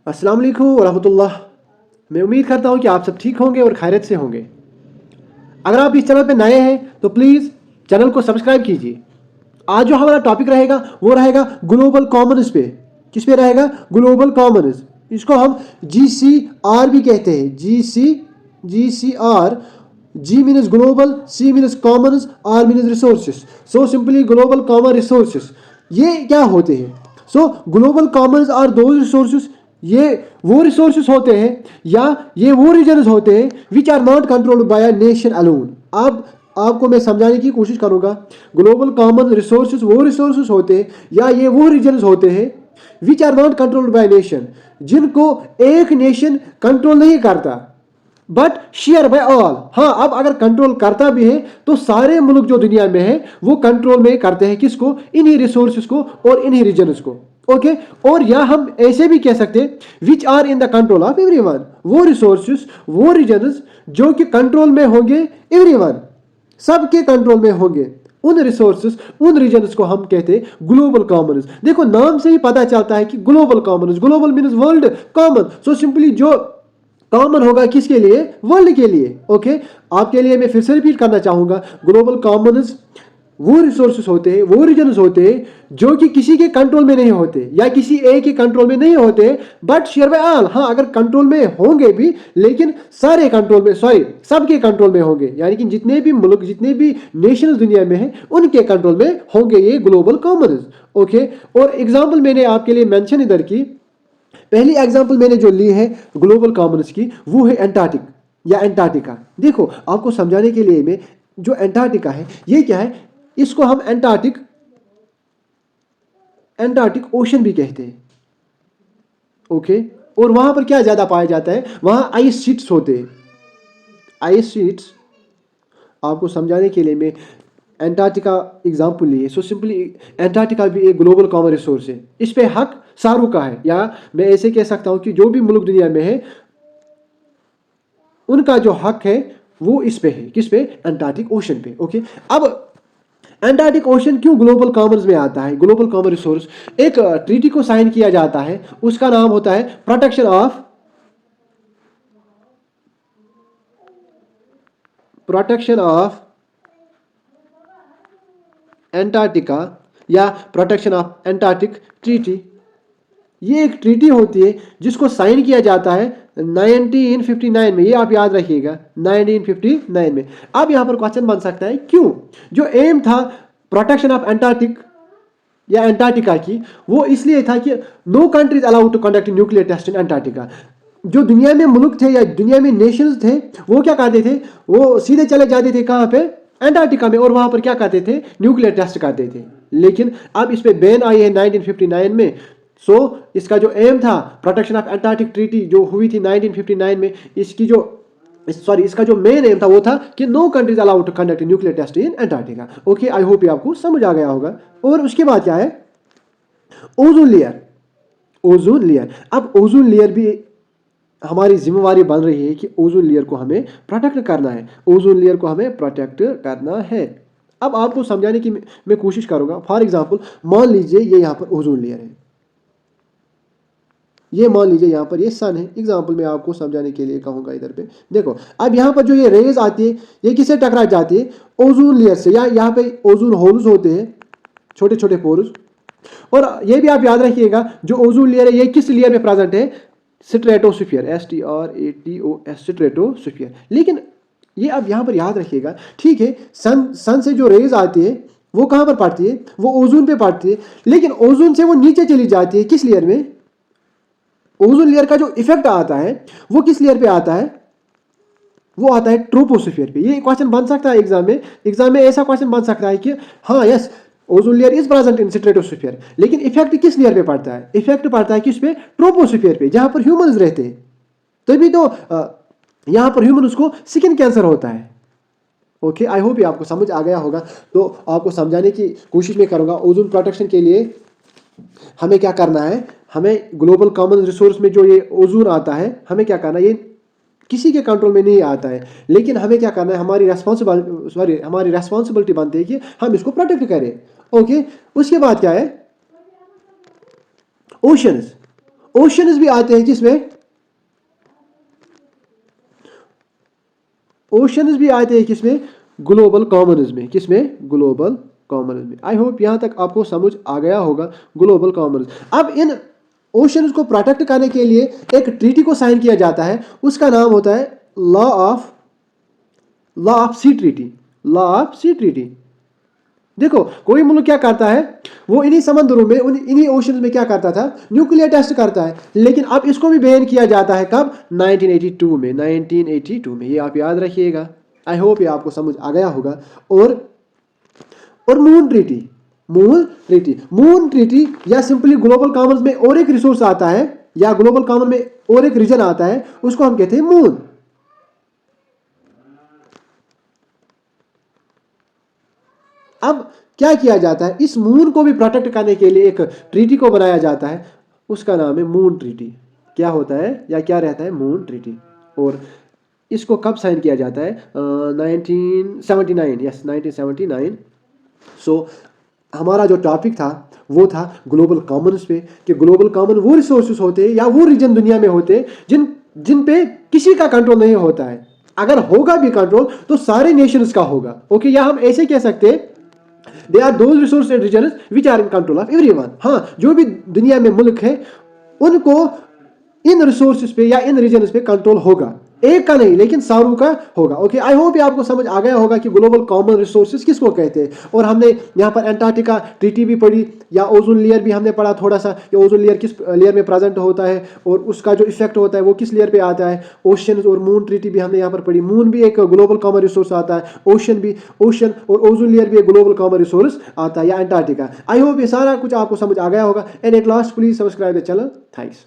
अस्सलाम वालेकुम वरहमतुल्लाह। मैं उम्मीद करता हूँ कि आप सब ठीक होंगे और खैरियत से होंगे। अगर आप इस चैनल पे नए हैं तो प्लीज़ चैनल को सब्सक्राइब कीजिए। आज जो हमारा टॉपिक रहेगा वो रहेगा ग्लोबल कॉमन्स पे। किस पे रहेगा? Global Commons. इसको हम GCR भी कहते हैं। GCR। G means global, C means Commons, R means resources. So simply global common resources ये क्या होते हैं? सो ग्लोबल कॉमन्स आर दो रिसोर्सेस। ये वो रिसोर्सेस होते हैं या ये वो रीजन्स होते हैं which are not controlled by a nation alone. अब आपको मैं समझाने की कोशिश करूंगा। ग्लोबल कॉमन रिसोर्सेज वो रिसोर्सेज होते हैं या ये वो रीजन्स होते हैं which are not controlled by nation, जिनको एक नेशन कंट्रोल नहीं करता बट शेयर बाय ऑल। हाँ, अब अगर कंट्रोल करता भी है तो सारे मुल्क जो दुनिया में है वो कंट्रोल में करते हैं किसको? इन्हीं रिसोर्सेज को और इन्हीं रीजन्स को। ओके और या हम ऐसे भी कह सकते हैं which are in the control of everyone. वो रिसोर्सेज वो रीजन्स जो कि कंट्रोल में होंगे एवरीवन, सबके कंट्रोल में होंगे। उन रिसोर्सेज उन रीजन्स को हम कहते हैं ग्लोबल कॉमन्स। देखो नाम से ही पता चलता है कि global Commons, global means world, common. So simply जो कॉमन होगा किसके लिए? वर्ल्ड के लिए। ओके आपके लिए मैं फिर से रिपीट करना चाहूंगा। ग्लोबल कॉमन्स वो रिसोर्सेस होते हैं, वो रीजन्स होते हैं जो कि किसी के कंट्रोल में नहीं होते या किसी एक के कंट्रोल में नहीं होते बट शेयर बाय ऑल। हाँ, अगर कंट्रोल में होंगे भी लेकिन सारे कंट्रोल में, सॉरी सबके कंट्रोल में होंगे, यानी कि जितने भी मुल्क जितने भी नेशंस दुनिया में हैं उनके कंट्रोल में होंगे ये ग्लोबल कॉमन्स। ओके और एग्जाम्पल मैंने आपके लिए मेंशन इधर की। पहली एग्जाम्पल मैंने जो ली है ग्लोबल कॉमन्स की वो है एंटार्क्टिक या एंटार्क्टिका। देखो आपको समझाने के लिए मैं, जो एंटार्क्टिका है ये क्या है, इसको हम एंटार्क्टिक ओशन भी कहते हैं। ओके और वहां पर क्या ज्यादा पाया जाता है? वहां आइस शीट्स होते हैं। आइस शीट्स आपको समझाने के लिए मैं एंटार्क्टिका एग्जाम्पल लिए। सो सिंपली एंटार्क्टिका भी एक ग्लोबल कॉमन रिसोर्स है। इस पे हक सारों का है, या मैं ऐसे कह सकता हूं कि जो भी मुल्क दुनिया में है उनका जो हक है वो इस पे है। किस पे? एंटार्क्टिक ओशन पे। ओके अब एंटार्क्टिक ओशन क्यों ग्लोबल कॉमन्स में आता है? ग्लोबल कॉमन रिसोर्स, एक ट्रीटी को साइन किया जाता है, उसका नाम होता है प्रोटेक्शन ऑफ एंटार्क्टिका या प्रोटेक्शन ऑफ एंटार्क्टिक ट्रीटी। ये एक ट्रीटी होती है जिसको साइन किया जाता है 1959 में। ये आप याद रखिएगा 1959 में। अब यहां पर क्वेश्चन बन सकता है क्यों? जो एम था प्रोटेक्शन ऑफ एंटार्क्टिक या एंटार्क्टिका की, वो इसलिए था कि no countries allowed to conduct nuclear test in Antarctica. जो दुनिया में मुल्क थे या दुनिया में नेशंस थे वो क्या करते थे? वो सीधे चले जाते थे कहां पे? एंटार्क्टिका में, और वहां पर क्या करते थे? न्यूक्लियर टेस्ट करते थे। लेकिन अब इस पे बैन आई है 1959 में। सो इसका जो एम था प्रोटेक्शन ऑफ एंटार्क्टिक ट्रीटी जो हुई थी 1959 में, इसका जो मेन एम था वो था कि no countries allowed to conduct nuclear test in Antarctica. Okay I hope ये आपको समझ आ गया होगा। और उसके बाद क्या है? Ozone layer. ओजोन लेयर, अब ओजोन लेयर भी हमारी जिम्मेवारी बन रही है कि ओजोन लेयर को हमें प्रोटेक्ट करना है। ओजोन लेयर को हमें प्रोटेक्ट करना है। अब आपको समझाने की मैं कोशिश करूंगा। फॉर एग्जांपल मान लीजिए ये यहाँ पर ओजोन लेयर है, ये मान लीजिए यहाँ पर ये सन है। एग्जांपल मैं आपको समझाने के लिए कहूँगा इधर पे देखो। अब यहाँ पर जो ये रेज आती है ये किससे टकरा जाती है? ओजोन लेयर से, या यहाँ पे ओजोन होल्स होते हैं, छोटे छोटे पोर्स। और ये भी आप याद रखिएगा जो ओजोन लेयर है ये किस लेयर में प्रेजेंट है? Stratosphere, STRATOS, stratosphere. लेकिन ये अब यहाँ पर याद रखिएगा, ठीक है सन से जो रेज आती है वो कहाँ पर पड़ती है? वो ओजोन पे पड़ती है। लेकिन ओजोन से वो नीचे चली जाती है किस लेयर में? ओजोन लेयर का जो इफेक्ट आता है वो किस लेयर पे आता है? वो आता है ट्रोपोस्फीयर पे। ये क्वेश्चन बन सकता है एग्जाम में ऐसा क्वेश्चन बन सकता है कि हाँ yes ozone layer is present in stratosphere, लेकिन इफेक्ट किस लेयर पे पड़ता है? इफेक्ट पड़ता है किस पे? ट्रोपोस्फीयर पे, जहां पर ह्यूमंस रहते हैं। तभी तो यहां पर ह्यूमन उसको स्किन कैंसर होता है। ओके आई होप ये आपको समझ आ गया होगा। तो आपको समझाने की कोशिश में करूंगा। ओजोन प्रोटेक्शन के लिए हमें क्या करना है? हमें ग्लोबल कॉमन रिसोर्स में जो ये ओजोन आता है हमें क्या करना है? ये किसी के कंट्रोल में नहीं आता है, लेकिन हमें क्या करना है? हमारी रेस्पॉन्सिबिलिटी बनती है कि हम इसको प्रोटेक्ट करें। ओके उसके बाद क्या है? ओशंस। ओशंस भी आते हैं जिसमें ओशंस भी आते हैं किसमें, ग्लोबल कॉमन्स में। किसमें, ग्लोबल कॉमन्स में। आई होप यहां तक आपको समझ आ गया होगा ग्लोबल कॉमन्स। अब इन ओशंस को प्रोटेक्ट करने के लिए एक ट्रीटी को साइन किया जाता है, उसका नाम होता है law of sea treaty. Law of sea treaty. देखो कोई मुल्क क्या करता है, वो इन्हीं समंदरों में, इन्हीं ओशंस में क्या करता था, न्यूक्लियर टेस्ट करता है। लेकिन अब इसको भी बैन किया जाता है कब, 1982 में। 1982 में, ये आप याद रखिएगा। आई होप ये आपको समझ आ गया होगा। और मून ट्रीटी या सिंपली ग्लोबल कॉमन्स में और एक रिसोर्स आता है, या ग्लोबल कॉमन में और एक रीजन आता है, उसको हम कहते हैं मून। अब क्या किया जाता है, इस मून को भी प्रोटेक्ट करने के लिए एक ट्रीटी को बनाया जाता है, उसका नाम है मून ट्रीटी। क्या होता है या क्या रहता है, मून ट्रीटी। और इसको कब साइन किया जाता है, 1979। यस, 1979। सो हमारा जो टॉपिक था वो था ग्लोबल कॉमन्स पे, कि ग्लोबल कॉमन वो रिसोर्सेज होते हैं या वो रीजन दुनिया में होते हैं जिन पे किसी का कंट्रोल नहीं होता है। अगर होगा भी कंट्रोल तो सारे नेशंस का होगा। ओके, या हम ऐसे कह सकते हैं, they are those resource and regions which are in control of everyone. हाँ, जो भी दुनिया में मुल्क है उनको इन रिसोर्सेज पे या इन रीजन्स पे कंट्रोल होगा, एक का नहीं लेकिन सारों का होगा। ओके, आई होप ये आपको समझ आ गया होगा कि ग्लोबल कॉमन रिसोर्सेज किसको कहते हैं। और हमने यहाँ पर एंटार्क्टिका ट्रीटी भी पढ़ी, या ओजोन लेयर भी हमने पढ़ा थोड़ा सा, कि ओजोन लेयर किस लेयर में प्रेजेंट होता है और उसका जो इफेक्ट होता है वो किस लेयर पे आता है। ओशन और मून ट्रीटी भी हमने यहाँ पर पढ़ी। मून भी एक ग्लोबल कॉमन रिसोर्स आता है, ओशन और ओजोन लेयर भी एक ग्लोबल कॉमन रिसोर्स आता है, या एंटार्क्टिका। आई होप ये सारा कुछ आपको समझ आ गया होगा। And at last please subscribe the channel. Thanks.